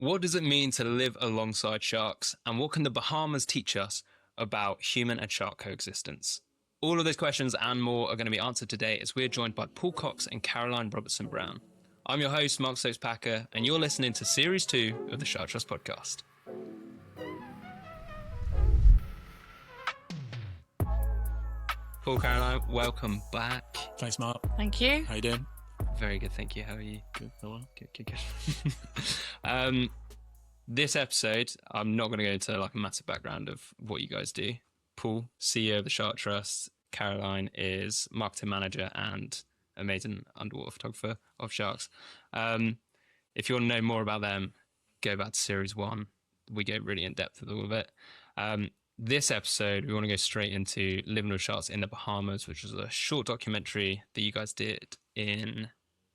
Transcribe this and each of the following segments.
What does it mean to live alongside sharks? And what can the Bahamas teach us about human and shark coexistence? All of those questions and more are going to be answered today as we're joined by Paul Cox and Caroline Robertson-Brown. I'm your host, Mark Stokes-Packer, and you're listening to Series 2 of the Shark Trust podcast. Paul, Caroline, welcome back. Thanks, Mark. Thank you. How you doing? Very good, thank you. How are you? Good. Oh, well. Good. This episode, I'm not going to go into like a massive background of what you guys do. Paul, CEO of the Shark Trust. Caroline is marketing manager and amazing underwater photographer of sharks. If you want to know more about them, go back to Series 1. We go really in depth with all of it. This episode, we want to go straight into Living with Sharks in the Bahamas, which was a short documentary that you guys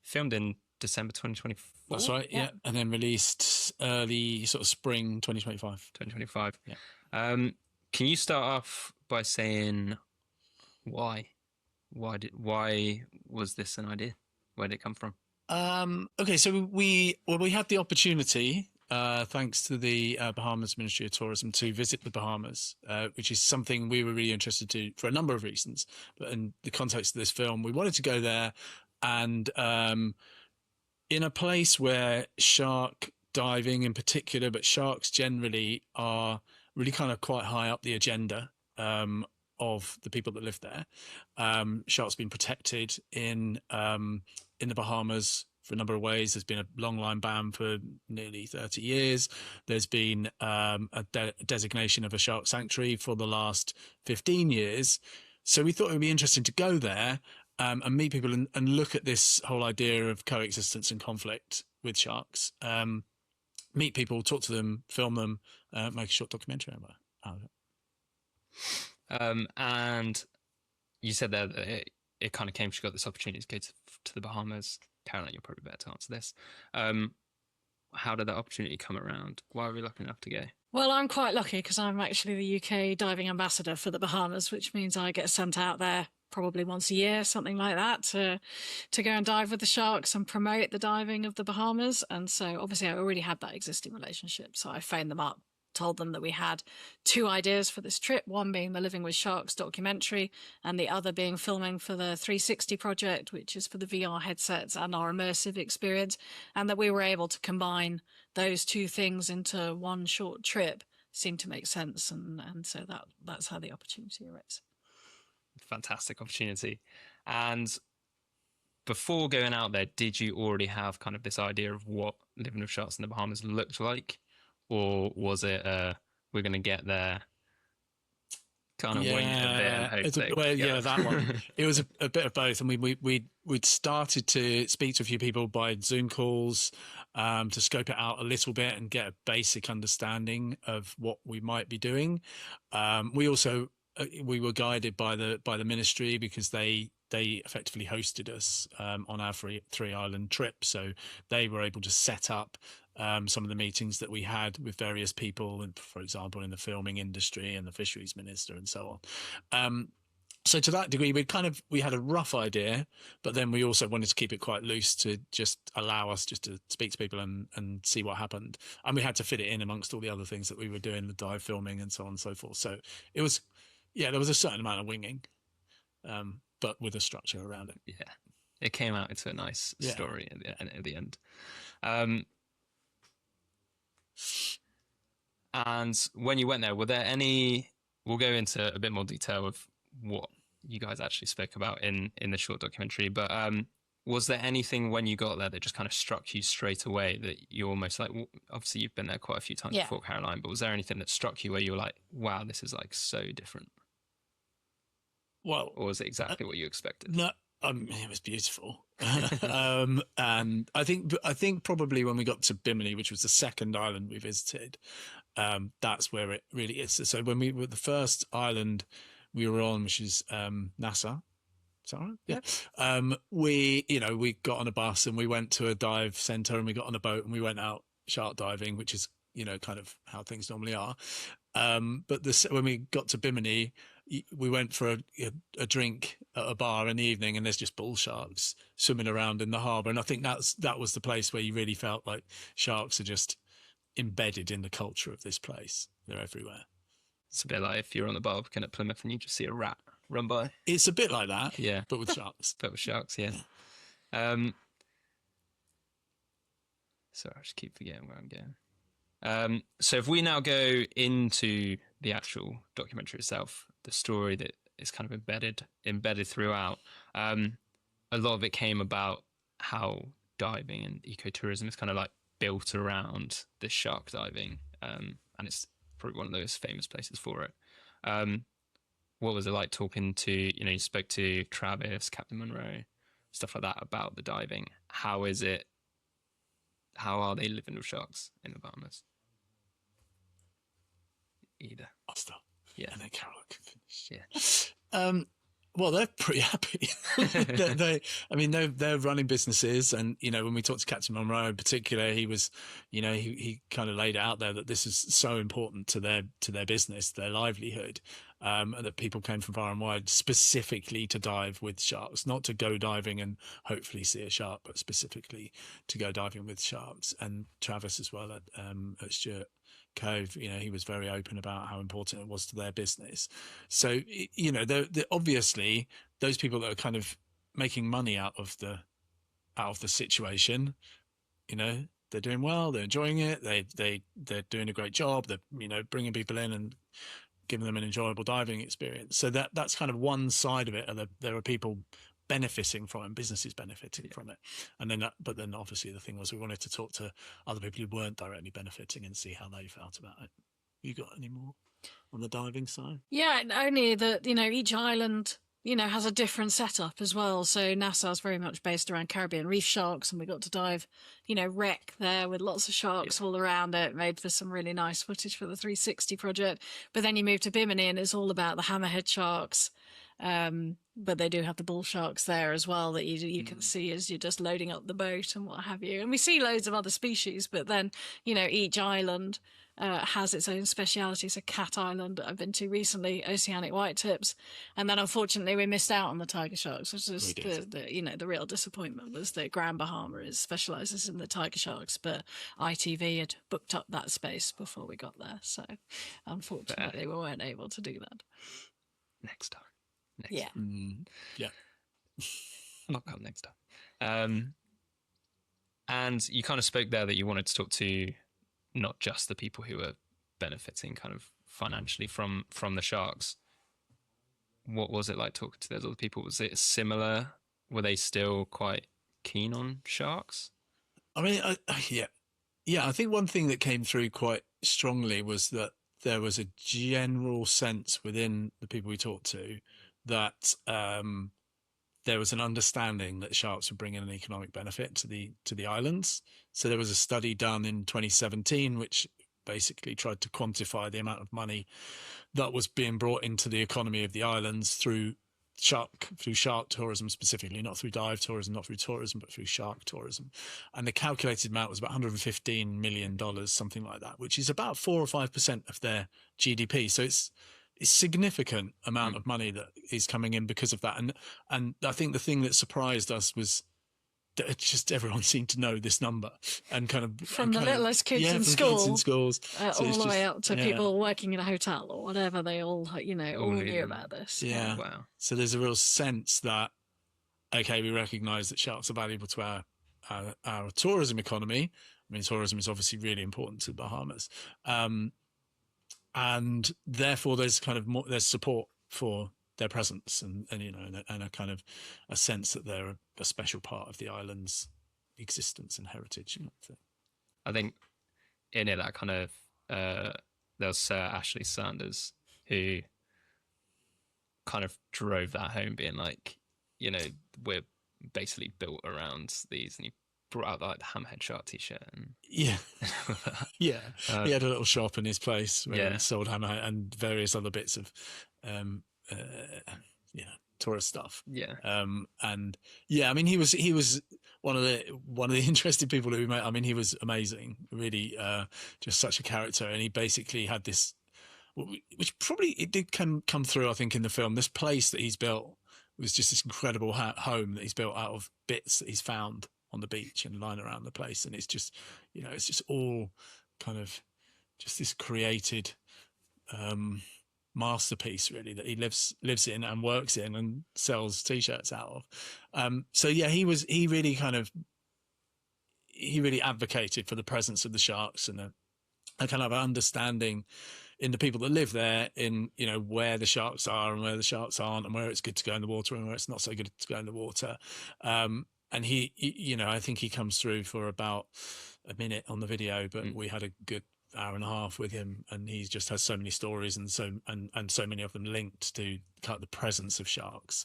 filmed in December 2024. That's right, yeah. And then released early sort of spring 2025. 2025. Yeah. Can you start off by saying why? Why was this an idea? Where did it come from? Okay, so we had the opportunity, thanks to the Bahamas Ministry of Tourism, to visit the Bahamas, which is something we were really interested to for a number of reasons. But in the context of this film, we wanted to go there and in a place where shark diving in particular, but sharks generally, are really kind of quite high up the agenda of the people that live there. Sharks been protected in the Bahamas for a number of ways. There's been a long line ban for nearly 30 years. There's been a designation of a shark sanctuary for the last 15 years. So we thought it would be interesting to go there and meet people and look at this whole idea of coexistence and conflict with sharks. Meet people, talk to them, film them, make a short documentary out of it. And you said there that it kind of came, she got this opportunity to go to the Bahamas. Caroline, you're probably better to answer this. How did that opportunity come around? Why were we lucky enough to go? Well, I'm quite lucky because I'm actually the UK diving ambassador for the Bahamas, which means I get sent out there probably once a year, something like that, to go and dive with the sharks and promote the diving of the Bahamas. And so obviously I already had that existing relationship. So I phoned them up, told them that we had two ideas for this trip, one being the Living with Sharks documentary and the other being filming for the 360 project, which is for the VR headsets and our immersive experience, and that we were able to combine those two things into one short trip seemed to make sense. And so that's how the opportunity arose. Fantastic opportunity. And before going out there, did you already have kind of this idea of what Living with Sharks in the Bahamas looked like? Or was it, we're going to get there, kind of wing it a bit and hope that one. It was a bit of both. And we'd started to speak to a few people by Zoom calls to scope it out a little bit and get a basic understanding of what we might be doing. We also, we were guided by the ministry because they effectively hosted us on our three island trip. So they were able to set up some of the meetings that we had with various people, and for example, in the filming industry and the fisheries minister and so on. So to that degree, we had a rough idea, but then we also wanted to keep it quite loose to just allow us just to speak to people and see what happened. And we had to fit it in amongst all the other things that we were doing, the dive filming and so on and so forth. So it was, there was a certain amount of winging, but with a structure around it. Yeah, it came out into a nice story at the end. And when you went there, were there any, we'll go into a bit more detail of what you guys actually spoke about in the short documentary, but was there anything when you got there that just kind of struck you straight away that you're almost like, obviously you've been there quite a few times before, Caroline, but was there anything that struck you where you were like, wow, this is like so different? Well, or was it exactly what you expected? No, it was beautiful. And I think probably when we got to Bimini, which was the second island we visited, that's where it really is. So when we were the first island we were on, which is Nassau. Is that right? Yeah. We got on a bus and we went to a dive centre and we got on a boat and we went out shark diving, which is, kind of how things normally are. But when we got to Bimini, we went for a drink at a bar in the evening, and there's just bull sharks swimming around in the harbour. And I think that was the place where you really felt like sharks are just embedded in the culture of this place. They're everywhere. It's a bit like if you're on the Barbican at Plymouth and you just see a rat run by. It's a bit like that, Yeah. but with sharks. But with sharks, yeah. So I just keep forgetting where I'm going. So if we now go into the actual documentary itself, the story that is kind of embedded throughout, a lot of it came about how diving and ecotourism is kind of like built around this shark diving, and it's probably one of those famous places for it. What was it like talking to, you spoke to Travis, Captain Monroe, stuff like that about the diving? How is it? How are they living with sharks in the Bahamas? Either. I'll start. Yeah. And then Caroline can finish. Yeah. Well, they're pretty happy. They're running businesses, and when we talked to Captain Monroe in particular, he was, he kind of laid it out there that this is so important to their business, their livelihood, and that people came from far and wide specifically to dive with sharks, not to go diving and hopefully see a shark, but specifically to go diving with sharks. And Travis as well at Stuart Cove, he was very open about how important it was to their business. So, they're obviously those people that are kind of making money out of the situation, they're doing well, they're enjoying it, they're doing a great job, they're bringing people in and giving them an enjoyable diving experience. So that's kind of one side of it. There are people benefiting from it, businesses benefiting from it, but then obviously the thing was we wanted to talk to other people who weren't directly benefiting and see how they felt about it. You got any more on the diving side? Yeah, only that each island has a different setup as well. So Nassau's very much based around Caribbean reef sharks, and we got to dive wreck there with lots of sharks all around it. Made for some really nice footage for the 360 project. But then you move to Bimini and it's all about the hammerhead sharks. But they do have the bull sharks there as well that you can see as you're just loading up the boat and what have you. And we see loads of other species, but then, each island has its own speciality. So Cat Island I've been to recently, Oceanic Whitetips, and then unfortunately we missed out on the tiger sharks, which is the real disappointment was that Grand Bahama specialises in the tiger sharks, but ITV had booked up that space before we got there, so unfortunately we weren't able to do that. Next time. Yeah. Yeah. I'll come next time. And you kind of spoke there that you wanted to talk to not just the people who are benefiting kind of financially from the sharks. What was it like talking to those other people? Was it similar? Were they still quite keen on sharks? I mean, I think one thing that came through quite strongly was that there was a general sense within the people we talked to that there was an understanding that sharks would bring in an economic benefit to the islands. So there was a study done in 2017 which basically tried to quantify the amount of money that was being brought into the economy of the islands through shark tourism specifically, not through dive tourism, not through tourism, but through shark tourism. And the calculated amount was about $115 million, something like that, which is about 4 or 5% of their GDP. So it's significant amount of money that is coming in because of that. And I think the thing that surprised us was that it just everyone seemed to know this number and kind of from the littlest kids in schools all the way up to people working in a hotel or whatever. They all all knew about this. Yeah. Wow. So there's a real sense that we recognise that sharks are valuable to our tourism economy. I mean, tourism is obviously really important to the Bahamas. And therefore there's kind of there's support for their presence and a kind of a sense that they're a special part of the island's existence and heritage. I think in it that kind of there was Sir Ashley Sanders who kind of drove that home, being like, we're basically built around these, and he brought out like the hammerhead shark t-shirt and he had a little shop in his place where he sold hammerhead and various other bits of tourist stuff. I mean he was one of the interesting people who we met. I mean, he was amazing, really, just such a character. And he basically had this, which probably it did come through, I think, in the film. This place that he's built was just this incredible home that he's built out of bits that he's found on the beach and lying around the place. And it's just, it's just all kind of just this created masterpiece, really, that he lives in and works in and sells t-shirts out of. So yeah, he really advocated for the presence of the sharks and a kind of understanding in the people that live there, in, you know, where the sharks are and where the sharks aren't, and where it's good to go in the water and where it's not so good to go in the water. And he you know, I think he comes through for about a minute on the video, but we had a good hour and a half with him, and he just has so many stories and so many of them linked to kind of the presence of sharks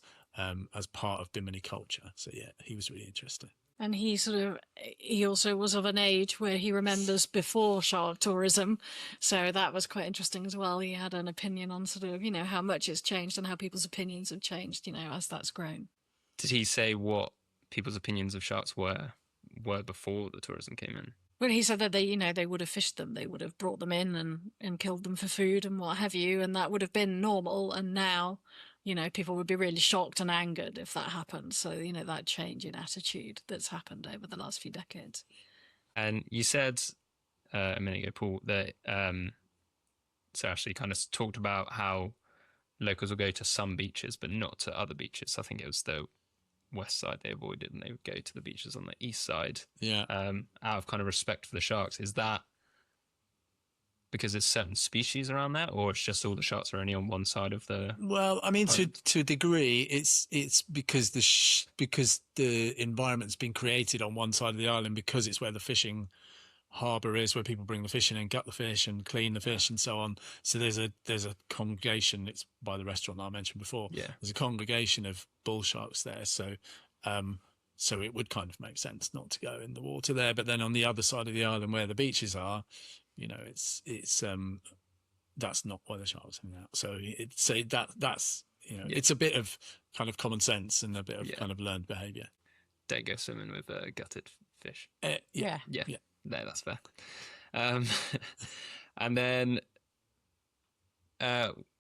as part of Bimini culture. So yeah, he was really interesting. And he also was of an age where he remembers before shark tourism. So that was quite interesting as well. He had an opinion on sort of, you know, how much it's changed and how people's opinions have changed, you know, as that's grown. Did he say what people's opinions of sharks were before the tourism came in? Well, he said that they would have fished them. They would have brought them in and killed them for food and what have you. And that would have been normal. And now, you know, people would be really shocked and angered if that happened. So, you know, that change in attitude that's happened over the last few decades. And you said a minute ago, Paul, that so actually kind of talked about how locals will go to some beaches, but not to other beaches. I think it was the west side they avoided, and they would go to the beaches on the east side. Yeah. Out of kind of respect for the sharks. Is that because there's certain species around there, or it's just all the sharks are only on one side of the? Well, I mean, to a degree, it's because the environment's been created on one side of the island, because it's where the fishing harbour is, where people bring the fish in and gut the fish and clean the fish and so on. So there's a congregation. It's by the restaurant that I mentioned before. Yeah, there's a congregation of bull sharks there. So it would kind of make sense not to go in the water there. But then on the other side of the island, where the beaches are, you know, it's that's not where the sharks hang out. So that's you know, it's a bit of kind of common sense and a bit of kind of learned behaviour. Don't go swimming with gutted fish. Yeah. No, that's fair. And then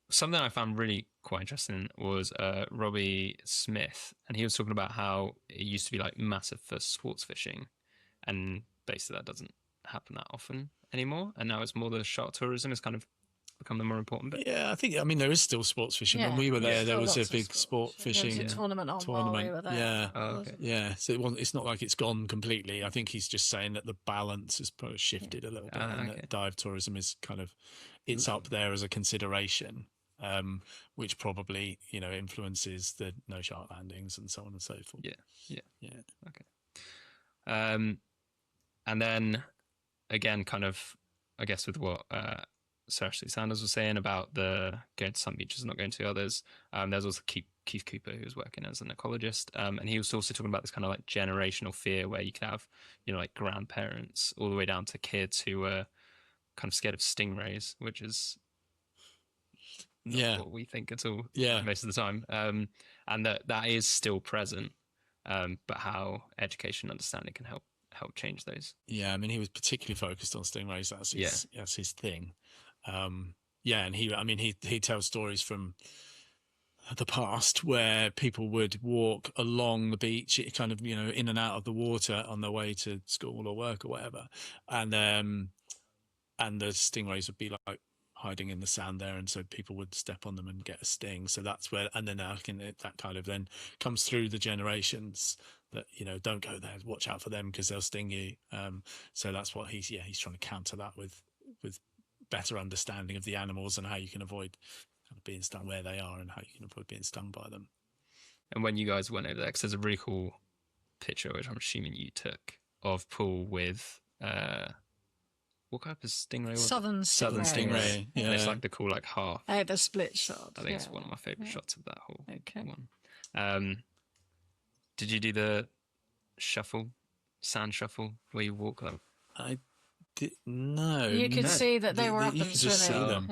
something I found really quite interesting was Robbie Smith, and he was talking about how it used to be like massive for sports fishing, and basically that doesn't happen that often anymore, and now it's more the shark tourism has kind of become the more important bit. Yeah, I mean, there is still sports fishing. When we were there was a big sport fishing there was a tournament on while we were there. Yeah. Oh, okay. Yeah, so it's not like it's gone completely. I think he's just saying that the balance has probably shifted a little bit, and that dive tourism is kind of, it's up there as a consideration, which probably, you know, influences the no shark landings and so on and so forth. Yeah. Okay. And then again, kind of, I guess with what Sir Ashley Sanders was saying about the going to some beaches and not going to others, there's also Keith Cooper, who was working as an ecologist, and he was also talking about this kind of like generational fear where you can have, you know, like grandparents all the way down to kids who are kind of scared of stingrays, which is not what we think at all most of the time, and that is still present, but how education and understanding can help change those. Yeah, I mean, he was particularly focused on stingrays. That's his thing. And he tells stories from the past where people would walk along the beach, kind of, you know, in and out of the water on their way to school or work or whatever, and the stingrays would be like hiding in the sand there, and so people would step on them and get a sting. So that's where, and then that kind of then comes through the generations, that, you know, don't go there, watch out for them because they'll sting you. So that's what he's trying to counter that with better understanding of the animals and how you can avoid kind of being stung where they are and how you can avoid being stung by them. And when you guys went over there, because there's a really cool picture, which I'm assuming you took, of Paul with what type of stingray was it? Southern stingray. Yeah, and it's like the cool like half. The split shot. I think it's one of my favourite shots of that whole one. Did you do the sand shuffle, where you walk? I did, no. You could see that they were up you and could just see swimming. them.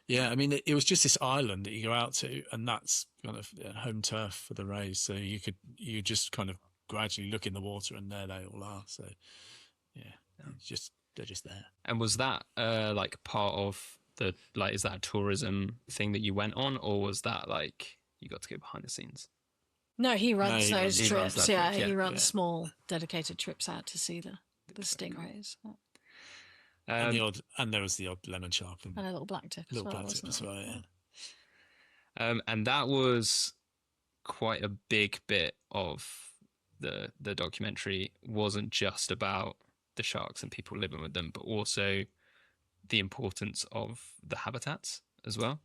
Yeah, I mean, it was just this island that you go out to, and that's kind of home turf for the rays. So you just kind of gradually look in the water, and there they all are. So they're just there. And was that like part of the, like, is that a tourism thing that you went on, or was that like you got to go behind the scenes? No, he runs those trips. He runs small dedicated trips out to see the stingrays. And there was the odd lemon shark and a little black tip as well, wasn't as it? well. Yeah. And that was quite a big bit of the documentary. Wasn't just about the sharks and people living with them, but also the importance of the habitats as well.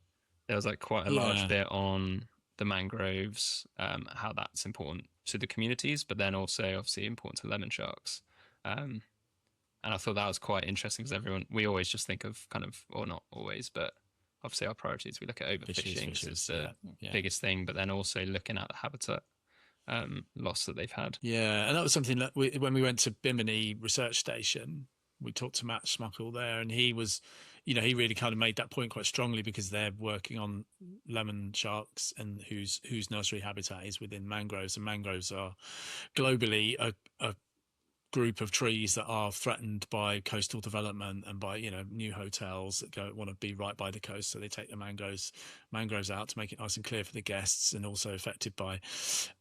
There was like quite a large bit on the mangroves, how that's important to the communities, but then also obviously important to lemon sharks. And I thought that was quite interesting because we always just think of kind of, or not always, but obviously our priorities, we look at overfishing as the biggest thing, but then also looking at the habitat loss that they've had. Yeah, and that was something that when we went to Bimini Research Station, we talked to Matt Schmuckel there, and he was, he really kind of made that point quite strongly because they're working on lemon sharks and whose nursery habitat is within mangroves, and mangroves are globally a group of trees that are threatened by coastal development and by new hotels that want to be right by the coast, so they take the mangroves out to make it nice and clear for the guests, and also affected by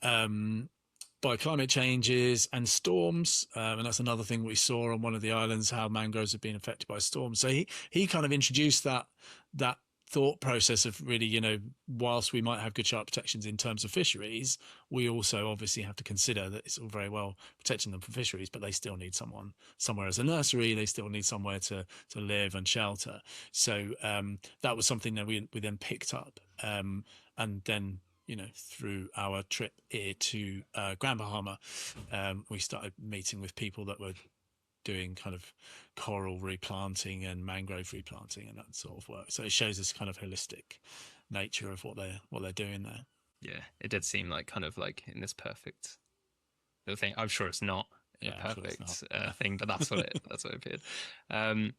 climate changes and storms, and that's another thing we saw on one of the islands, how mangroves have been affected by storms. So he kind of introduced that thought process of really, whilst we might have good shark protections in terms of fisheries, we also obviously have to consider that it's all very well protecting them from fisheries, but they still need somewhere as a nursery. They still need somewhere to live and shelter. So that was something that we then picked up, and then through our trip here to Grand Bahama, we started meeting with people that were doing kind of coral replanting and mangrove replanting and that sort of work. So it shows this kind of holistic nature of what they're doing there. Yeah, it did seem like kind of like in this perfect little thing. I'm sure it's not a perfect thing, but that's what it appeared. And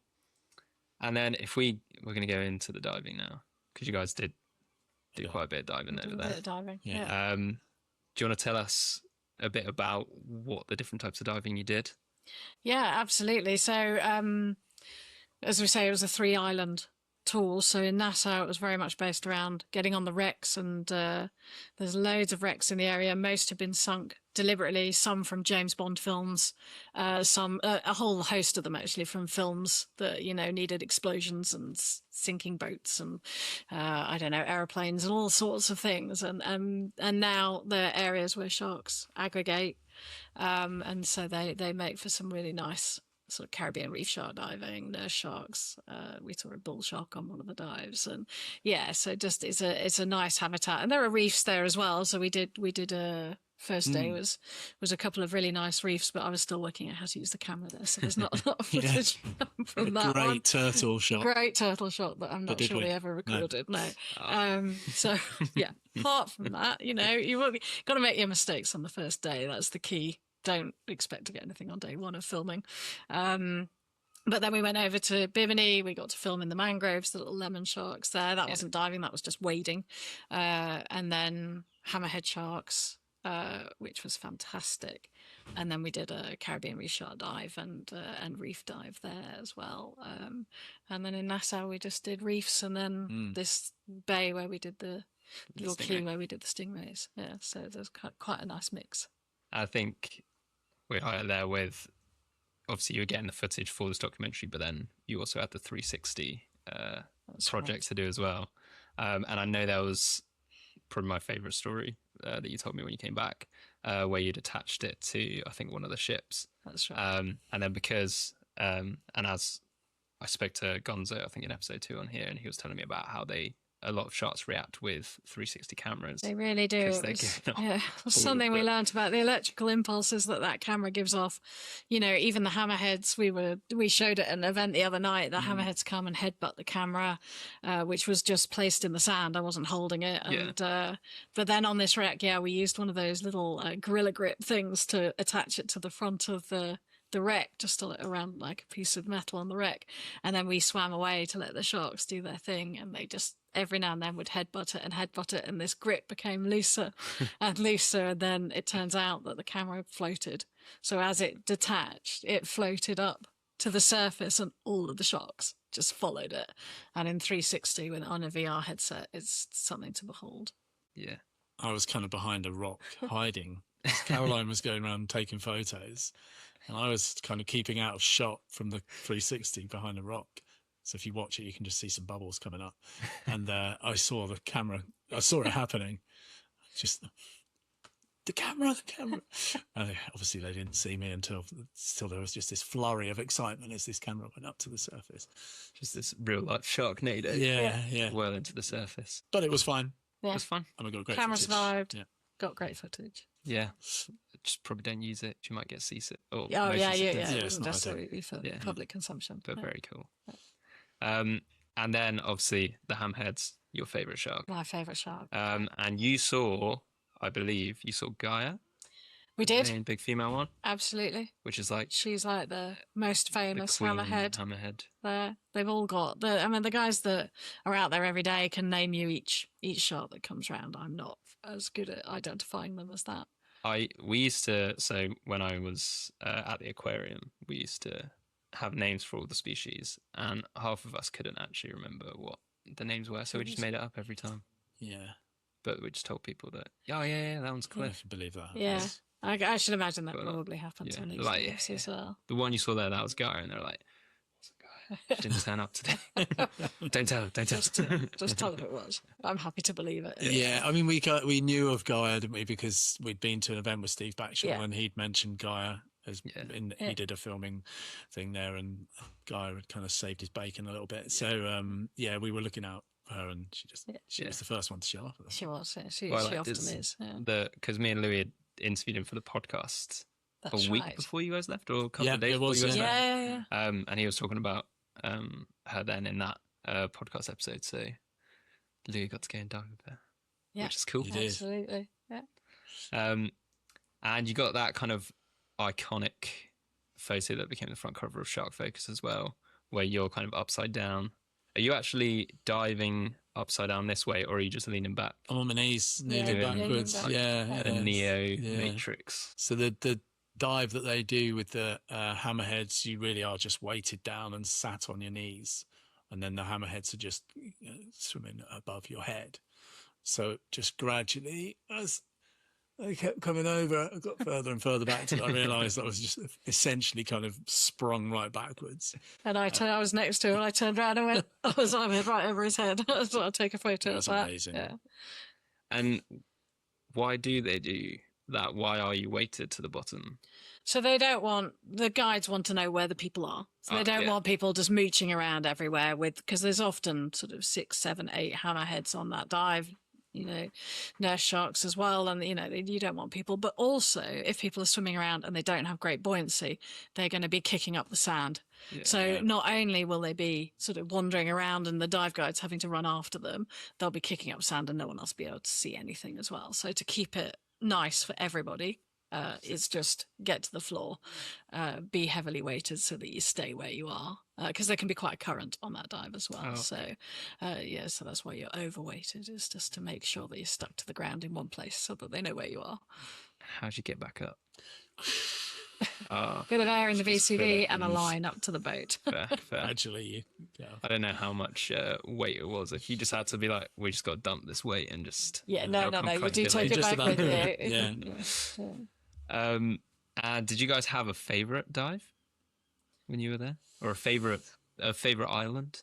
then if we're going to go into the diving now, because you guys did do quite a bit of diving over there. A bit of diving, yeah. Do you want to tell us a bit about what the different types of diving you did? Yeah, absolutely. So, as we say, it was a 3-island tour. So in Nassau, it was very much based around getting on the wrecks, and there's loads of wrecks in the area. Most have been sunk deliberately, some from James Bond films, some a whole host of them actually from films that needed explosions and sinking boats and airplanes and all sorts of things. And now they're areas where sharks aggregate. And so they make for some really nice sort of Caribbean reef shark diving, nurse sharks. We saw a bull shark on one of the dives, and so just it's a nice habitat, and there are reefs there as well. So we did a first day was a couple of really nice reefs, but I was still working out how to use the camera there, so there's not a lot of footage from that great one. turtle shot That I'm not sure we ever recorded. No. So yeah, apart from that, you will got to make your mistakes on the first day. That's the key. Don't expect to get anything on day one of filming. But then we went over to Bimini. We got to film in the mangroves, the little lemon sharks there. That wasn't diving, that was just wading. And then hammerhead sharks, which was fantastic. And then we did a Caribbean reef shark dive and reef dive there as well. And then in Nassau, we just did reefs, and then this bay where we did the little key where we did the stingrays. Yeah, so there's quite a nice mix. I think we're highlighted there with, obviously you were getting the footage for this documentary, but then you also had the 360 project to do as well. And I know that was probably my favourite story that you told me when you came back, where you'd attached it to, I think, one of the ships. That's right. And then because, and as I spoke to Gonzo, I think in episode 2 on here, and he was telling me about how a lot of sharks react with 360 cameras. They really do. Something we learned about the electrical impulses that camera gives off. Even the hammerheads, we showed at an event the other night, the hammerheads come and headbutt the camera, which was just placed in the sand. I wasn't holding it. And, but then on this wreck, we used one of those little gorilla grip things to attach it to the front of the wreck, just around like a piece of metal on the wreck. And then we swam away to let the sharks do their thing, and they just every now and then would headbutt it, and this grip became looser and looser, and then it turns out that the camera floated. So as it detached, it floated up to the surface, and all of the sharks just followed it. And in 360 on a VR headset, it's something to behold. Yeah. I was kind of behind a rock hiding. Caroline was going around taking photos, and I was kind of keeping out of shot from the 360 behind a rock. So if you watch it, you can just see some bubbles coming up. And I saw the camera. I saw it happening. Just the camera. And obviously, they didn't see me until there was just this flurry of excitement as this camera went up to the surface. Just this real life Sharknado. Yeah. Well into the surface. But it was fine. Yeah. It was fun. And we got great Camera footage. survived. Yeah. Got great footage. Yeah. Just probably don't use it. You might get seasick. Or Oh, yeah. Yeah, It it's wasn't not necessarily for Yeah. public consumption. But Yeah. very cool. And then obviously the hammerheads, your favourite shark. My favourite shark. And you saw, I believe, Gaia, We did. the big female one, Absolutely. which is like She's like the most the famous queen hammerhead. hammerhead. They've all got the guys that are out there every day can name you each shark that comes round. I'm not as good at identifying them as that. We used to, so when I was at the aquarium, we used to have names for all the species, and half of us couldn't actually remember what the names were, so we just made it up every time. Yeah. But we just told people that, that one's I Cliff. can believe that. Yeah. I should imagine that But, probably happens yeah, on these like, ships as well. The one you saw there, that was Gaia, and they're like, "What's a Gaia? She didn't turn up today." Don't tell. Just tell them it was. I'm happy to believe it. Yeah, I mean, we knew of Gaia, didn't we? Because we'd been to an event with Steve Backshall, Yeah. and he'd mentioned Gaia as Yeah. he did a filming thing there, and Gaia had kind of saved his bacon a little bit. So we were looking out for her, and she was the first one to show up. She was. Yeah. She Well, often it's is. Yeah. Because me and Louis had interviewed him for the podcast That's a week right. before you guys left, or a couple Yeah, of days it before was, you guys yeah. left. Yeah. And he was talking about her then in that podcast episode. So Louis got to go and dive with her, Yeah. which is cool. He did. Absolutely. Yeah. And you got that kind of iconic photo that became the front cover of Shark Focus as well, where you're kind of upside down. Are you actually diving upside down this way, or are you just leaning back? I'm on my knees, nearly Yeah, backwards. leaning back. Yeah, The Neo Matrix. So the dive that they do with the hammerheads, you really are just weighted down and sat on your knees, and then the hammerheads are just swimming above your head. So just gradually, as they kept coming over, I got further and further back till I realised I was just essentially kind of sprung right backwards. And I was next to him, and I turned around and went, I was right over his head. So I'll take a photo That's of that. amazing. Yeah. And why do they do that? Why are you weighted to the bottom? So the guides want to know where the people are. So they don't want people just mooching around everywhere because there's often sort of 6, 7, 8 hammerheads on that dive, nurse sharks as well. And, you don't want people. But also, if people are swimming around and they don't have great buoyancy, they're going to be kicking up the sand. So not only will they be sort of wandering around and the dive guides having to run after them, they'll be kicking up sand and no one else will be able to see anything as well. So to keep it nice for everybody, is just get to the floor, be heavily weighted so that you stay where you are, because there can be quite a current on that dive as well. Oh. So so that's why you're overweighted, is just to make sure that you're stuck to the ground in one place so that they know where you are. How'd you get back up? Bit of air in the VCV and a line up to the boat. Fair. Actually, I don't know how much weight it was. If you just had to be like, we just got to dump this weight and just... Yeah, they'll no, come you quite do a bit take it later. back with you. Yeah. And did you guys have a favourite dive when you were there? Or a favourite island?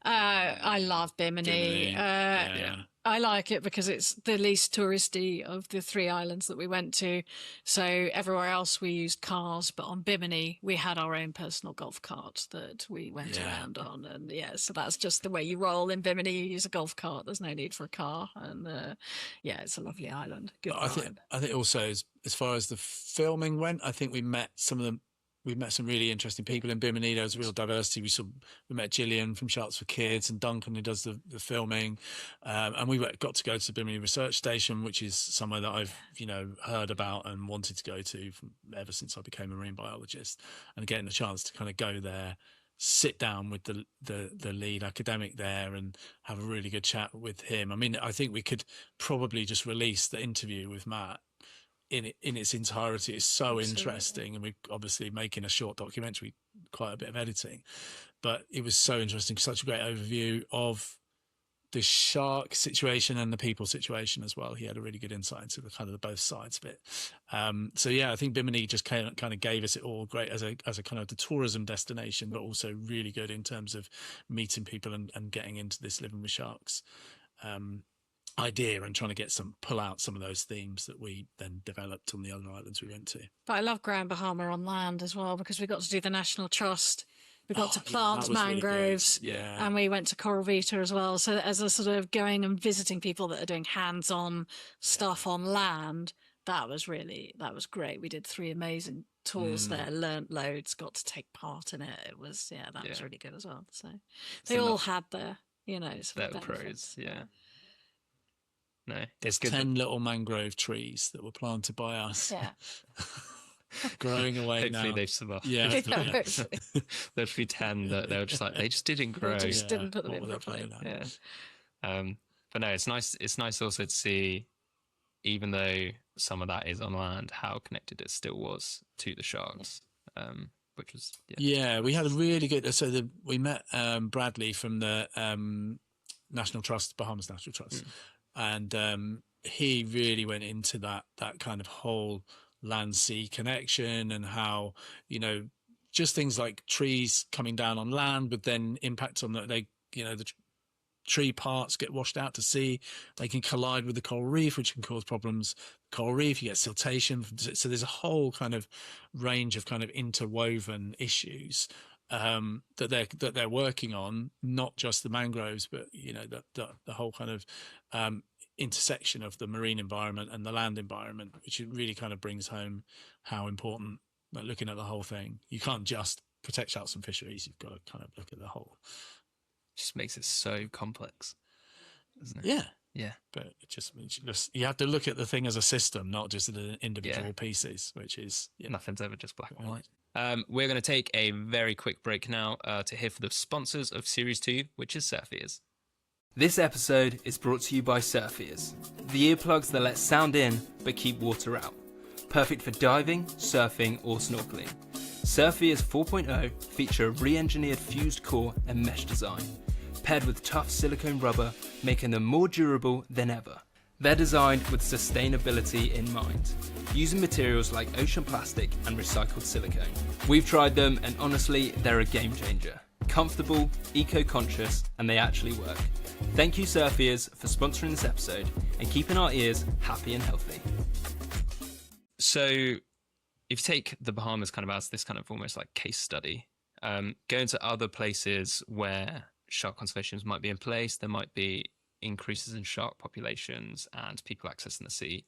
I love Bimini. Yeah. I like it because it's the least touristy of the 3 islands that we went to. So everywhere else we used cars, but on Bimini we had our own personal golf cart that we went around on. And so that's just the way you roll in Bimini. You use a golf cart. There's no need for a car. And it's a lovely island. Good vibe. I think also as far as the filming went, I think we met some really interesting people in Bimini. There was real diversity. We met Gillian from Sharks for Kids and Duncan, who does the filming. And we got to go to the Bimini Research Station, which is somewhere that I've, heard about and wanted to go to ever since I became a marine biologist. And getting the chance to kind of go there, sit down with the lead academic there and have a really good chat with him. I mean, I think we could probably just release the interview with Matt in its entirety. It's so interesting, and we're obviously making a short documentary, quite a bit of editing, but it was so interesting, such a great overview of the shark situation and the people situation as well. He had a really good insight into the kind of the both sides of it. So yeah, I think Bimini just kind of gave us it all great as a kind of the tourism destination, but also really good in terms of meeting people and getting into this living with sharks idea and trying to pull out some of those themes that we then developed on the other islands we went to. But I love Grand Bahama on land as well, because we got to do the National Trust. We got to plant mangroves, really and we went to Coral Vita as well. So as a sort of going and visiting people that are doing hands-on stuff on land, that was great. We did 3 amazing tours there, learnt loads, got to take part in it. It was, that was really good as well. So they all had their, their pros, No, it's good. 10 little mangrove trees that were planted by us. Yeah. Growing away now. Hopefully they've survived. Yeah. There'd be 10 that they were just like, they just didn't grow. They just didn't put them in properly. But no, it's nice also to see, even though some of that is on land, how connected it still was to the sharks. Which was we had a really good. So we met Bradley from the National Trust, Bahamas National Trust, and he really went into that kind of whole land sea connection, and how just things like trees coming down on land would then impact on the tree parts get washed out to sea. They can collide with the coral reef, which can cause problems. Coral reef, you get siltation. So there's a whole kind of range of kind of interwoven issues that they're working on, not just the mangroves, but the whole kind of intersection of the marine environment and the land environment, which really kind of brings home how important, like, looking at the whole thing. You can't just protect sharks and fisheries. You've got to kind of look at the whole. Just makes it so complex, doesn't it? Yeah. But it just you have to look at the thing as a system, not just the individual pieces, which is nothing's ever just black and white. We're going to take a very quick break now to hear from the sponsors of Series 2, which is Surfiers. This episode is brought to you by Surfiers, the earplugs that let sound in but keep water out. Perfect for diving, surfing or snorkeling. Surfiers 4.0 feature a re-engineered fused core and mesh design, paired with tough silicone rubber, making them more durable than ever. They're designed with sustainability in mind, using materials like ocean plastic and recycled silicone. We've tried them and honestly, they're a game changer. Comfortable, eco-conscious, and they actually work. Thank you, Surfiers, for sponsoring this episode and keeping our ears happy and healthy. So, if you take the Bahamas kind of as this kind of almost like case study, going to other places where shark conservations might be in place, there might be increases in shark populations and people accessing the sea,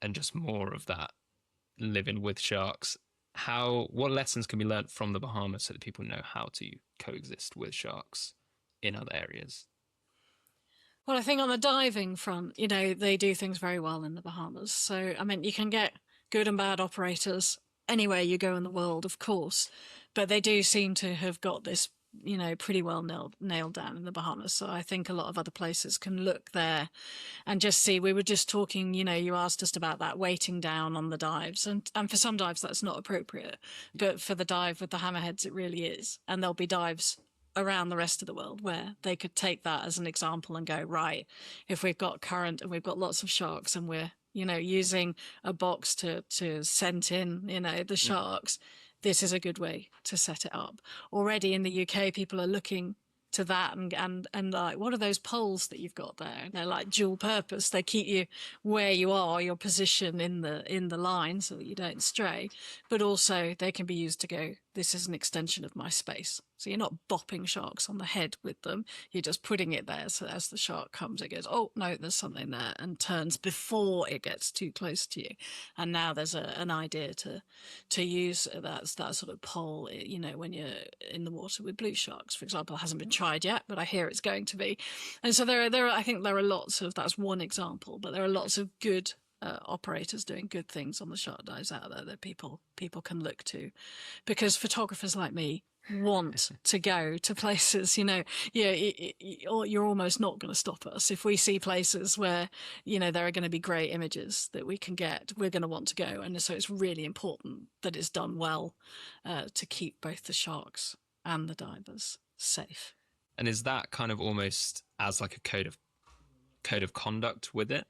and just more of that living with sharks. What lessons can be learned from the Bahamas so that people know how to coexist with sharks in other areas? Well, I think on the diving front, they do things very well in the Bahamas. So, I mean, you can get good and bad operators anywhere you go in the world, of course, but they do seem to have got this, pretty well nailed down in the Bahamas. So I think a lot of other places can look there and just see. We were just talking, you asked us about that waiting down on the dives, and for some dives that's not appropriate, but for the dive with the hammerheads it really is. And there'll be dives around the rest of the world where they could take that as an example and go, right, if we've got current and we've got lots of sharks and we're using a box to scent in the sharks, this is a good way to set it up. Already in the UK, people are looking to that and like, what are those poles that you've got there? And they're like dual purpose. They keep you where you are, your position in the line, so that you don't stray. But also they can be used to go, this is an extension of my space. So you're not bopping sharks on the head with them. You're just putting it there. So as the shark comes, it goes, oh, no, there's something there, and turns before it gets too close to you. And now there's an idea to use that sort of pole, when you're in the water with blue sharks, for example. It hasn't been tried yet, but I hear it's going to be. And so I think there are lots of, that's one example, but there are lots of good operators doing good things on the shark dives out there that people can look to, because photographers like me want to go to places, you're almost not going to stop us. If we see places where, there are going to be great images that we can get, we're going to want to go. And so it's really important that it's done well to keep both the sharks and the divers safe. And is that kind of almost as like a code of conduct with it?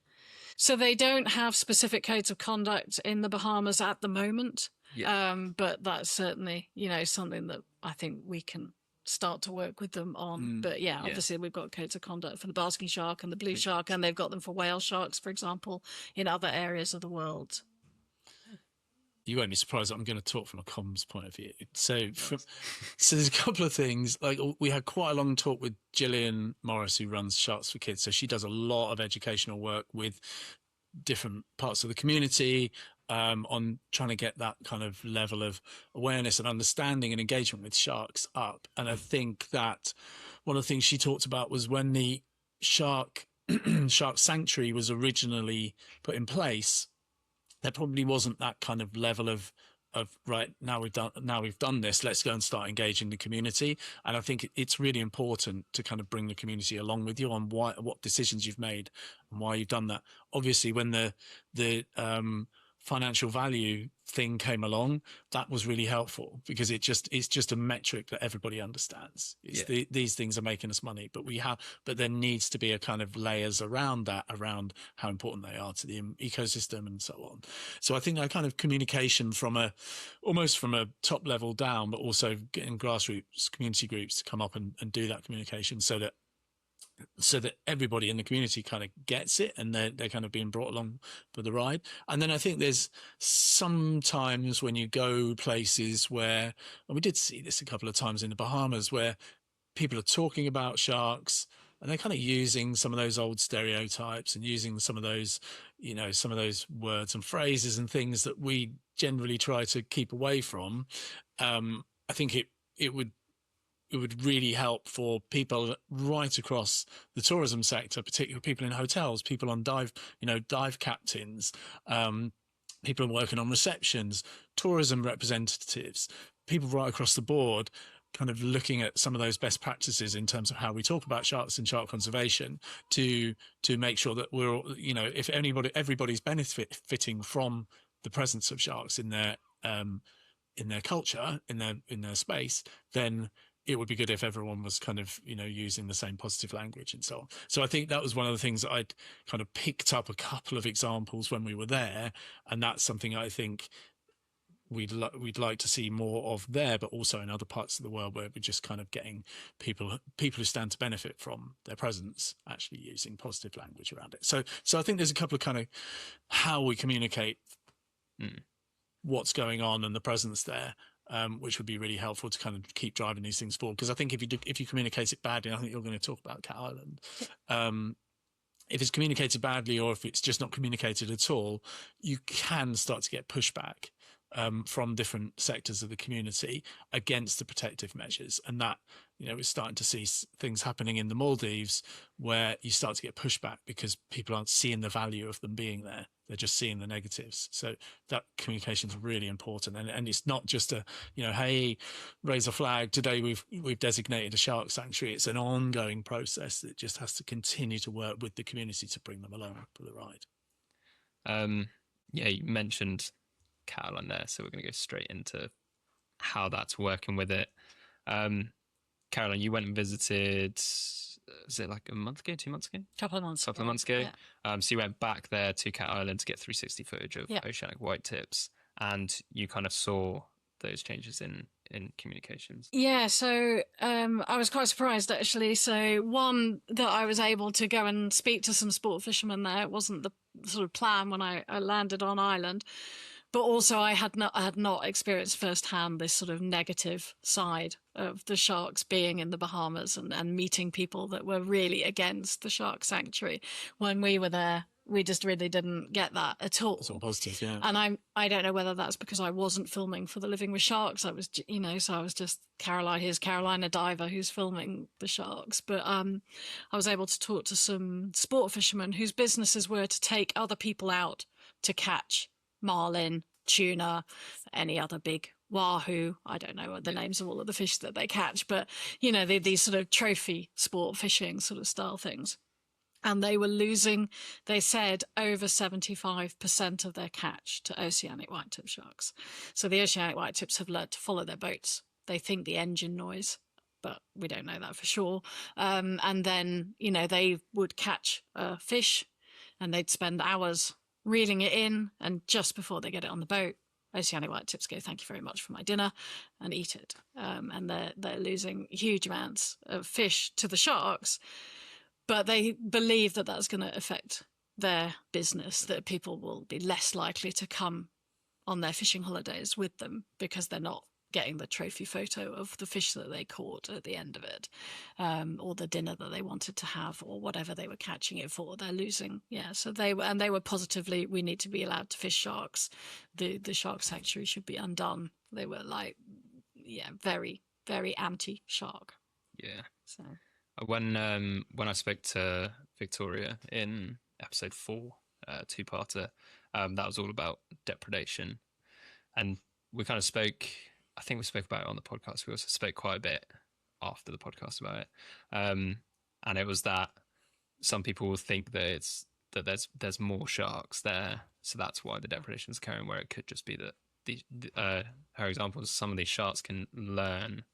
So they don't have specific codes of conduct in the Bahamas at the moment. Yeah. But that's certainly, something that I think we can start to work with them on. But yeah, obviously we've got codes of conduct for the basking shark and the blue shark, and they've got them for whale sharks, for example, in other areas of the world. You won't be surprised that I'm going to talk from a comms point of view. So there's a couple of things. Like, we had quite a long talk with Gillian Morris, who runs Sharks for Kids. So she does a lot of educational work with different parts of the community on trying to get that kind of level of awareness and understanding and engagement with sharks up. And I think that one of the things she talked about was when the shark sanctuary was originally put in place, there probably wasn't that kind of level of right, now we've done this, let's go and start engaging the community. And I think it's really important to kind of bring the community along with you on what decisions you've made and why you've done that. Obviously, when the financial value thing came along, that was really helpful, because it's just a metric that everybody understands. These things are making us money, but there needs to be a kind of layers around that, around how important they are to the ecosystem and so on. So I think that kind of communication almost from a top level down, but also getting grassroots community groups to come up and do that communication so that everybody in the community kind of gets it, and they're kind of being brought along for the ride. And then I think there's sometimes when you go places where, and we did see this a couple of times in the Bahamas, where people are talking about sharks and they're kind of using some of those old stereotypes and using some of those words and phrases and things that we generally try to keep away from. I think it would really help for people right across the tourism sector, particularly people in hotels, people on dive captains, people working on receptions, tourism representatives, people right across the board, kind of looking at some of those best practices in terms of how we talk about sharks and shark conservation to make sure that we're, if everybody's benefiting from the presence of sharks in their culture, in their space, then it would be good if everyone was kind of, using the same positive language and so on. So I think that was one of the things that I'd kind of picked up a couple of examples when we were there. And that's something I think we'd like to see more of there, but also in other parts of the world where we're just kind of getting people who stand to benefit from their presence actually using positive language around it. So I think there's a couple of kind of how we communicate what's going on and the presence there. Which would be really helpful to kind of keep driving these things forward. Because I think if you communicate it badly, I think you're going to talk about Cat Island. If it's communicated badly, or if it's just not communicated at all, you can start to get pushback from different sectors of the community against the protective measures. And that, we're starting to see things happening in the Maldives where you start to get pushback because people aren't seeing the value of them being there. They're just seeing the negatives. So that communication is really important. And it's not just hey, raise a flag. Today we've designated a shark sanctuary. It's an ongoing process that just has to continue to work with the community to bring them along for the ride. You mentioned Caroline there, so we're going to go straight into how that's working with it. Caroline, you went and visited, was it like a month ago, 2 months ago? Couple of months ago. Yeah. So you went back there to Cat Island to get 360 footage of Oceanic Whitetips, and you kind of saw those changes in communications. Yeah, so I was quite surprised, actually. So one, that I was able to go and speak to some sport fishermen there. It wasn't the sort of plan when I landed on island. But also I had not experienced firsthand this sort of negative side of the sharks being in the Bahamas and meeting people that were really against the shark sanctuary. When we were there, we just really didn't get that at all. It's all positive, yeah. And I don't know whether that's because I wasn't filming for the Living with Sharks. I was, so I was just here's Caroline, a diver who's filming the sharks. But I was able to talk to some sport fishermen whose businesses were to take other people out to catch marlin, tuna, any other big wahoo. I don't know what the names of all of the fish that they catch, but these sort of trophy sport fishing sort of style things. And they were losing, they said, over 75% of their catch to oceanic whitetip sharks. So the oceanic whitetips have learned to follow their boats. They think the engine noise but we don't know that for sure. And then, they would catch a fish and they'd spend hours reeling it in. And just before they get it on the boat, Oceanic whitetips go, "Thank you very much for my dinner," and eat it. And they're losing huge amounts of fish to the sharks, but they believe that that's going to affect their business, that people will be less likely to come on their fishing holidays with them because they're not getting the trophy photo of the fish that they caught at the end of it, or the dinner that they wanted to have, or whatever they were catching it for. They're losing. So they were positively, "We need to be allowed to fish sharks. The shark sanctuary should be undone." They were like, very, very anti-shark. Yeah. So When I spoke to Victoria in episode 4, two-parter, that was all about depredation, and we kind of spoke. I think we spoke about it on the podcast. We also spoke quite a bit after the podcast about it, and it was that some people will think that there's more sharks there, so that's why the depredation is occurring. Where it could just be that her example is some of these sharks can learn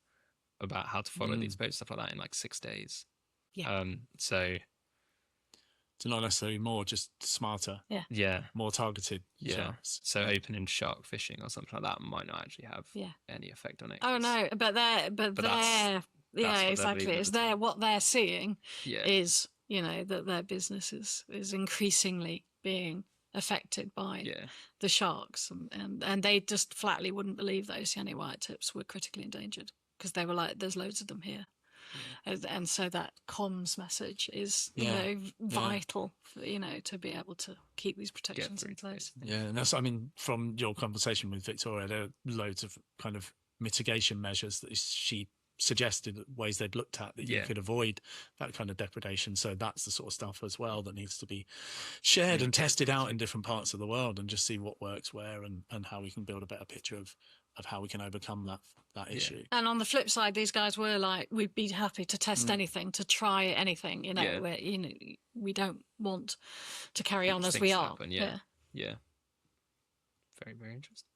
about how to follow these boats, stuff like that, in like 6 days. Yeah. So not necessarily more, just smarter. yeah, More targeted. yeah. Sharks. So opening shark fishing or something like that might not actually have any effect on it. Oh no, but they're that's exactly. It's what they're seeing Yeah. is, that their business is increasingly being affected by the sharks, and they just flatly wouldn't believe that Oceanic whitetips were critically endangered, because they were like, "There's loads of them here." And so that comms message is vital for, to be able to keep these protections in place. Yeah, and that's, from your conversation with Victoria, there are loads of kind of mitigation measures that she suggested, ways they'd looked at that you could avoid that kind of depredation. So that's the sort of stuff as well that needs to be shared and tested out in different parts of the world, and just see what works where, and how we can build a better picture of how we can overcome that issue. And on the flip side, these guys were like, "We'd be happy to test anything, to try anything, where, we don't want to carry on as we are." Happen, yeah. Very, very interesting.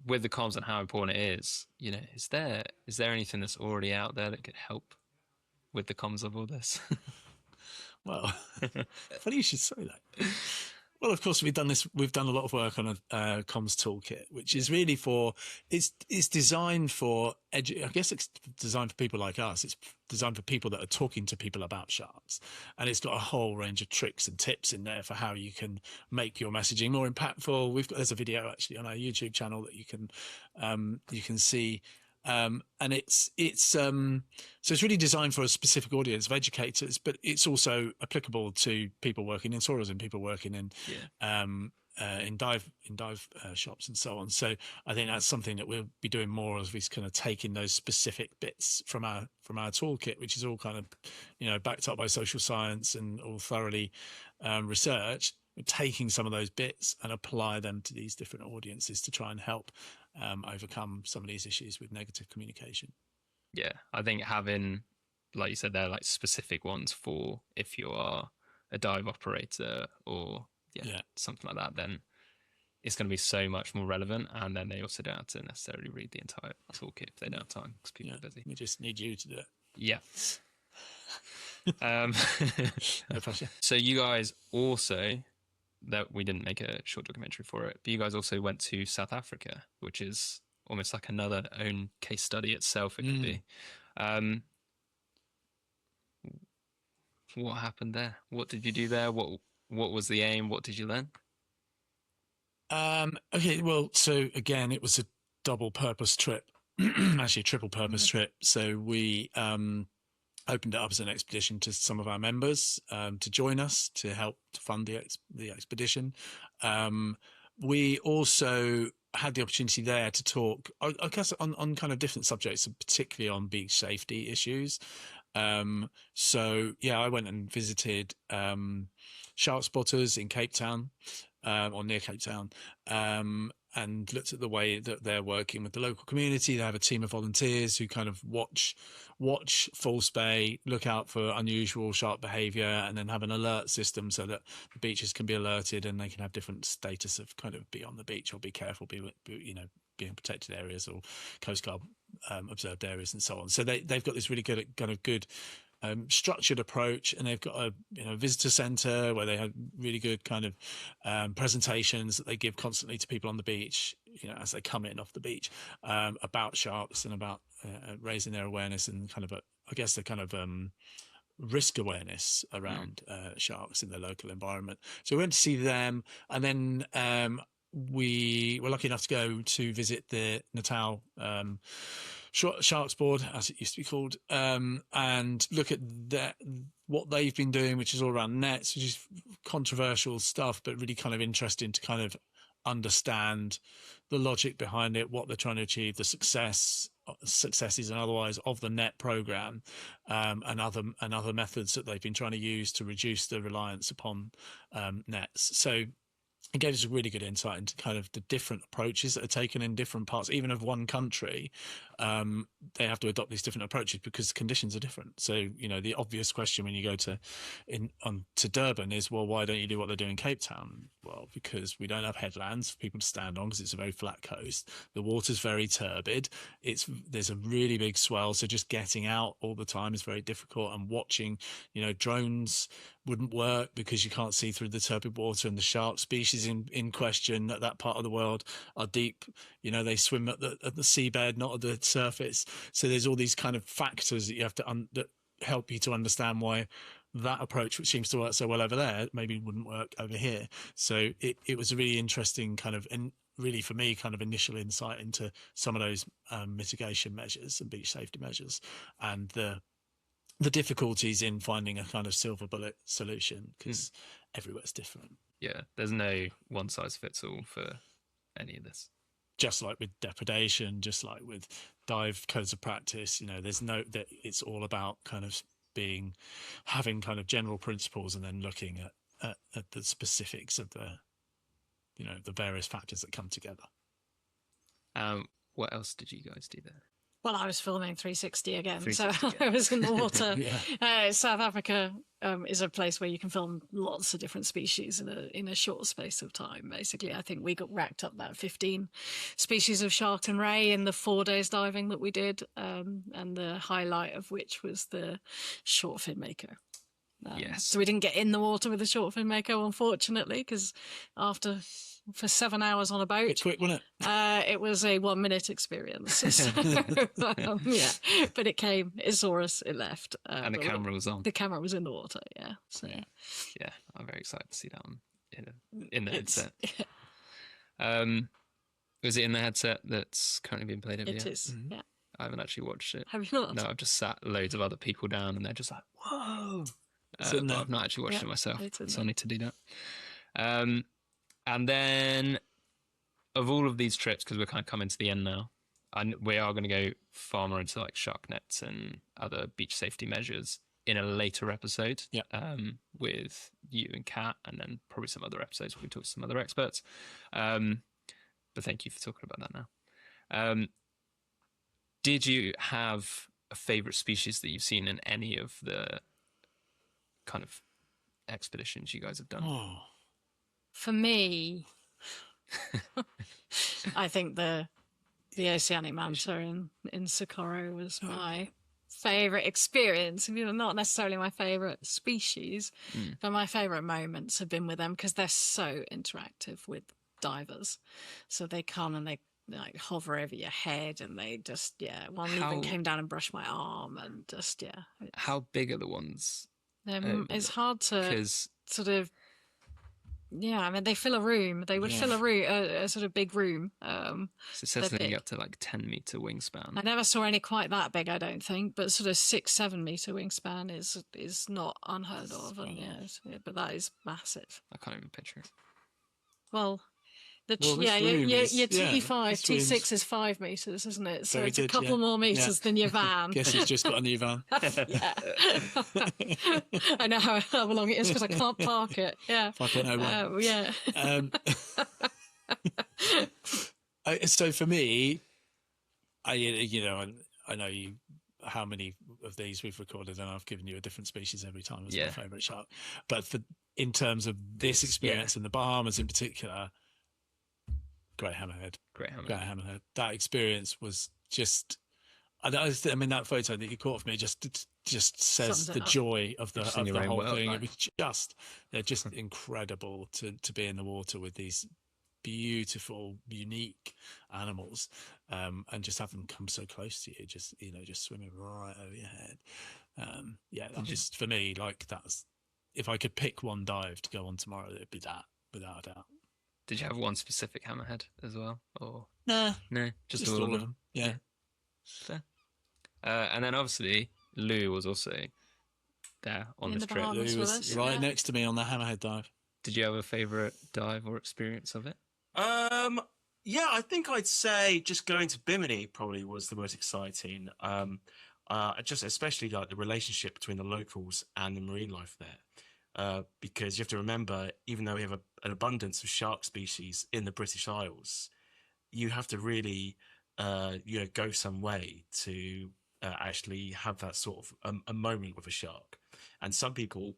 With the comms and how important it is, is there anything that's already out there that could help with the comms of all this? Well, funny you should say that. Well, of course, we've done a lot of work on a comms toolkit, which is really it's designed for I guess it's designed for people like us. It's designed for people that are talking to people about sharks, and it's got a whole range of tricks and tips in there for how you can make your messaging more impactful. There's a video actually on our YouTube channel that you can see. And it's so it's really designed for a specific audience of educators, but it's also applicable to people working in tourism, people working in dive shops and so on. So I think that's something that we'll be doing more, as we kind of taking those specific bits from our toolkit, which is all kind of backed up by social science and all thoroughly researched. We're taking some of those bits and apply them to these different audiences to try and help overcome some of these issues with negative communication. Yeah, I think having, like you said, there like specific ones for if you are a dive operator or something like that, then it's going to be so much more relevant. And then they also don't have to necessarily read the entire toolkit if they don't have time, because people are busy. We just need you to do it. Yeah. No pressure. So you guys also, that we didn't make a short documentary for it, but you guys also went to South Africa, which is almost like another own case study itself. It could be. What happened there? What did you do there? What was the aim? What did you learn? Okay, well, so again, it was a double purpose trip, actually a triple purpose trip. So we opened it up as an expedition to some of our members to join us to help to fund the expedition. We also had the opportunity there to talk, I guess, on kind of different subjects, particularly on beach safety issues. So yeah, I went and visited shark spotters in Cape Town, or near Cape Town, and looked at the way that they're working with the local community. They have a team of volunteers who kind of watch full spay, look out for unusual shark behavior, and then have an alert system so that the beaches can be alerted and they can have different status of kind of be on the beach or be careful, be protected areas or Coast Guard observed areas and so on. So they've got this really good structured approach, and they've got a visitor center where they have really good kind of presentations that they give constantly to people on the beach, as they come in off the beach, about sharks and about raising their awareness and kind of risk awareness around sharks in the local environment. So we went to see them, and then we were lucky enough to go to visit the Nassau Sharks Board, as it used to be called, and look at what they've been doing, which is all around nets, which is controversial stuff, but really kind of interesting to kind of understand the logic behind it, what they're trying to achieve, the successes and otherwise of the net program, and other methods that they've been trying to use to reduce the reliance upon nets. So it gave us a really good insight into kind of the different approaches that are taken in different parts, even of one country. They have to adopt these different approaches because the conditions are different. So, the obvious question when you go to Durban is, well, why don't you do what they do in Cape Town? Well, because we don't have headlands for people to stand on, because it's a very flat coast. The water's very turbid. There's a really big swell, so just getting out all the time is very difficult. And watching, drones wouldn't work because you can't see through the turbid water, and the shark species in question at that part of the world are deep. They swim at the seabed, not at the surface. So there's all these kind of factors that you have to that help you to understand why that approach, which seems to work so well over there, maybe wouldn't work over here. So it was a really interesting kind of, and really for me, kind of initial insight into some of those mitigation measures and beach safety measures, and the difficulties in finding a kind of silver bullet solution, because everywhere's different. Yeah, there's no one size fits all for any of this. Just like with depredation, just like with dive codes of practice, that it's all about kind of having kind of general principles, and then looking at the specifics of the various factors that come together. What else did you guys do there? Well, I was filming 360 again, 360 so I was in the water. Yeah. South Africa is a place where you can film lots of different species in a short space of time. Basically, I think we got racked up about 15 species of shark and ray in the 4 days diving that we did, and the highlight of which was the short fin mako. Yes. So we didn't get in the water with the short fin mako, unfortunately, because for 7 hours on a boat. It's quick, wasn't it? It was a 1 minute experience. So, but it came, it saw us, it left. And the camera was on. The camera was in the water, yeah. So yeah, I'm very excited to see that one in the headset. Was it in the headset that's currently being played over here? It is, yeah. I haven't actually watched it. Have you not? No, I've just sat loads of other people down, and they're just like, whoa. But I've not actually watched it myself, so I need to do that. And then, of all of these trips, because we're kind of coming to the end now, we are going to go far more into like shark nets and other beach safety measures in a later episode. Yeah. With you and Kat, and then probably some other episodes where we talk to some other experts. But thank you for talking about that now. Did you have a favourite species that you've seen in any of the kind of expeditions you guys have done? Oh. For me, I think the Oceanic manta in Socorro was my favourite experience. Not necessarily my favourite species, but my favourite moments have been with them, because they're so interactive with divers. So they come and they like hover over your head, and they just one even came down and brushed my arm, and just How big are the ones? It's hard to sort of. Yeah, I mean, they fill a room. They would fill a sort of big room. So it says something up to like 10-meter wingspan. I never saw any quite that big, I don't think, but sort of 6-7 meter wingspan is not unheard of, and but that is massive. I can't even picture it. Well, your T5, T6 is 5 meters, isn't it? So it's a couple more meters than your van. Guess he's just got a new van. I know how long it is because I can't park it. Yeah. 5.01. So for me, I know how many of these we've recorded, and I've given you a different species every time as my favourite shark. But in terms of this experience in the Bahamas in particular, Great Hammerhead. Great Hammerhead. Great Hammerhead. That experience was just. I mean, that photo that you caught of me just says Sums it the up. joy of the Just in your own whole world, thing. like. It was just incredible to be in the water with these beautiful, unique animals, and just have them come so close to you, just swimming right over your head. That just for me, like, that's, if I could pick one dive to go on tomorrow, it'd be that, without a doubt. Did you have one specific hammerhead as well, or Nah, no? Just all all of them. Yeah. Fair. And then obviously Lou was also there on In this the trip. Bahamas. He with was us, right yeah. next to me on the hammerhead dive. Did you have a favourite dive or experience of it? Yeah, I think I'd say just going to Bimini probably was the most exciting. Just especially like the relationship between the locals and the marine life there. Because you have to remember, even though we have an abundance of shark species in the British Isles, you have to really, go some way to actually have that sort of a moment with a shark. And some people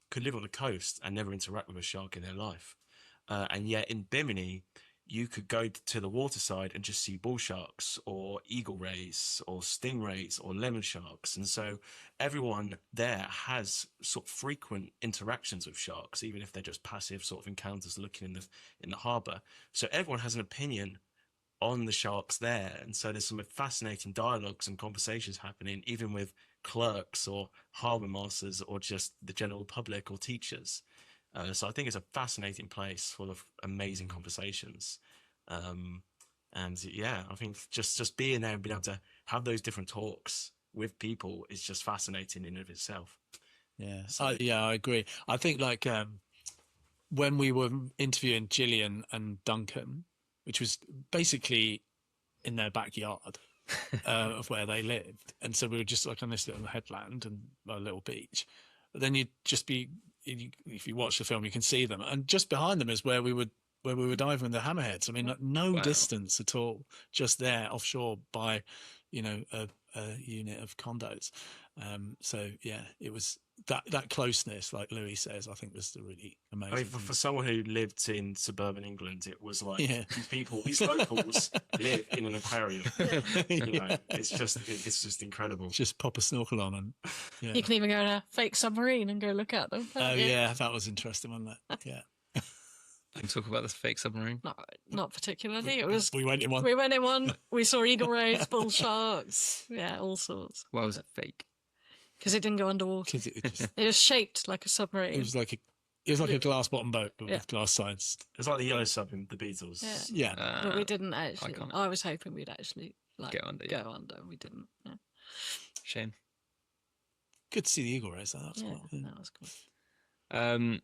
could live on the coast and never interact with a shark in their life. And yet in Bimini, you could go to the waterside and just see bull sharks or eagle rays or stingrays or lemon sharks. And so everyone there has sort of frequent interactions with sharks, even if they're just passive sort of encounters looking in the harbour. So everyone has an opinion on the sharks there. And so there's some fascinating dialogues and conversations happening, even with clerks or harbour masters or just the general public or teachers. So I think it's a fascinating place full of amazing conversations. And yeah, I think just being there and being able to have those different talks with people is just fascinating in and of itself. Yeah, I agree. I think like when we were interviewing Gillian and Duncan, which was basically in their backyard of where they lived, and so we were just like on this little headland and a little beach. But then you'd just be, if you watch the film, you can see them, and just behind them is where we would diving the hammerheads. I mean, like, no distance at all, just there offshore by, a unit of condos. So yeah, it was that closeness, like Louis says, I think was the really amazing. I mean, for someone who lived in suburban England, it was like these locals live in an aquarium. It's just incredible. Just pop a snorkel on and You can even go in a fake submarine and go look at them. Oh yeah, that was interesting, wasn't it? Yeah. Can we talk about this fake submarine? Not particularly. It was. We went in one. We saw eagle rays, bull sharks, all sorts. Why was it fake? Because it didn't go underwater. It was shaped like a submarine. was like a glass bottom boat, but with glass sides. It's like the yellow sub in the Beatles. Yeah. But we didn't actually. I was hoping we'd actually go under. We didn't. Yeah. Shame. Good to see the eagle rays. That was cool. That was cool.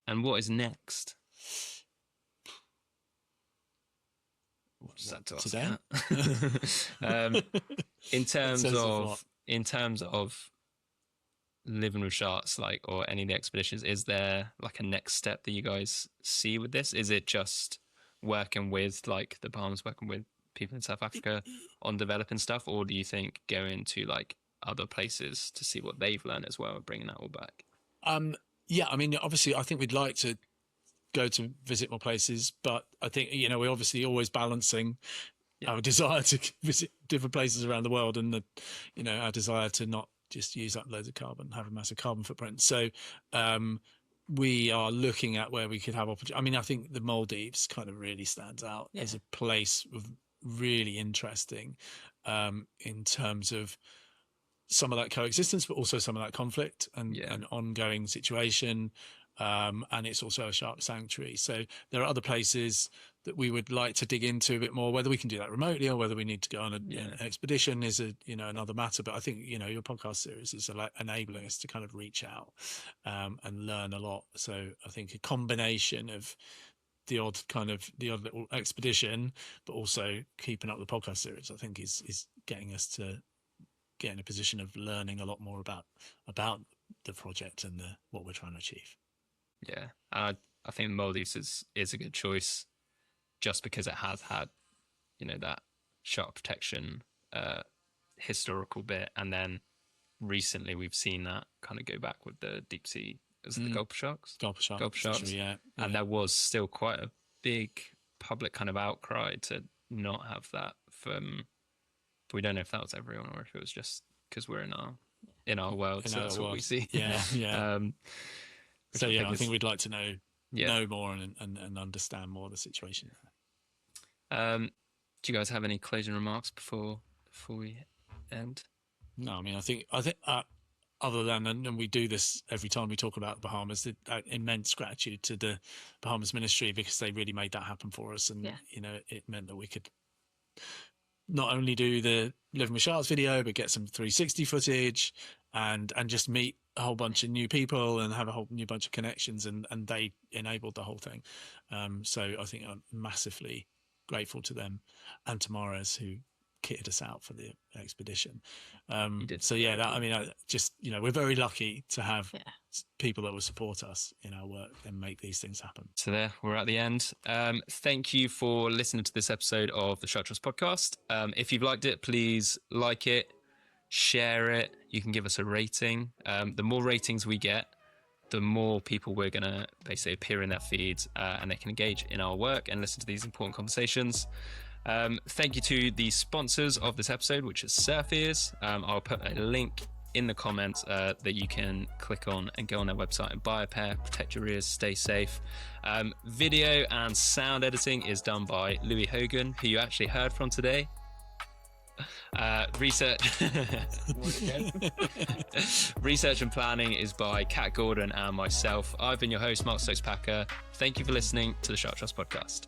And what is next? What's that to today? In terms of living with sharks, like, or any of the expeditions, is there like a next step that you guys see with this? Is it just working with like the Bahamas, working with people in South Africa on developing stuff, or do you think going to like other places to see what they've learned as well and bringing that all back? Yeah, I mean, obviously, I think we'd like to go to visit more places, but I think, we're obviously always balancing our desire to visit different places around the world and our desire to not just use up loads of carbon, have a massive carbon footprint. So we are looking at where we could have opportunity. I mean, I think the Maldives kind of really stands out as a place of really interesting in terms of some of that coexistence, but also some of that conflict and an ongoing situation. And it's also a shark sanctuary. So there are other places that we would like to dig into a bit more. Whether we can do that remotely or whether we need to go on an expedition is another matter. But I think, your podcast series is enabling us to kind of reach out and learn a lot. So I think a combination of the odd little expedition, but also keeping up the podcast series, I think is getting us to get in a position of learning a lot more about the project and what we're trying to achieve. Yeah, I think Maldives is a good choice, just because it has had, that shark protection historical bit, and then recently we've seen that kind of go back with the deep sea, the gulper sharks. Gulper sharks, yeah. And there was still quite a big public kind of outcry to not have that from. We don't know if that was everyone or if it was just because we're in our world, so that's what we see. Yeah. So I think we'd like to know more and understand more of the situation. Do you guys have any closing remarks before we end? No, I mean, I think other than, and we do this every time we talk about the Bahamas, immense gratitude to the Bahamas Ministry, because they really made that happen for us, and it meant that we could not only do the Living with Sharks video, but get some 360 footage and just meet a whole bunch of new people and have a whole new bunch of connections, and they enabled the whole thing. So I think I'm massively grateful to them and to Mares, who kitted us out for the expedition. So we're very lucky to have people that will support us in our work and make these things happen. So there, we're at the end. Thank you for listening to this episode of the Shark Trust podcast. If you've liked it, please like it, share it. You can give us a rating. The more ratings we get, the more people we're going to basically appear in their feeds, and they can engage in our work and listen to these important conversations. Thank you to the sponsors of this episode, which is Surf Ears. I'll put a link in the comments that you can click on and go on their website and buy a pair. Protect your ears, stay safe. Video and sound editing is done by Louis Hogan, who you actually heard from today. Research and planning is by Kat Gordon and myself. I've been your host, Mark Stokes-Packer. Thank you for listening to the Shark Trust podcast.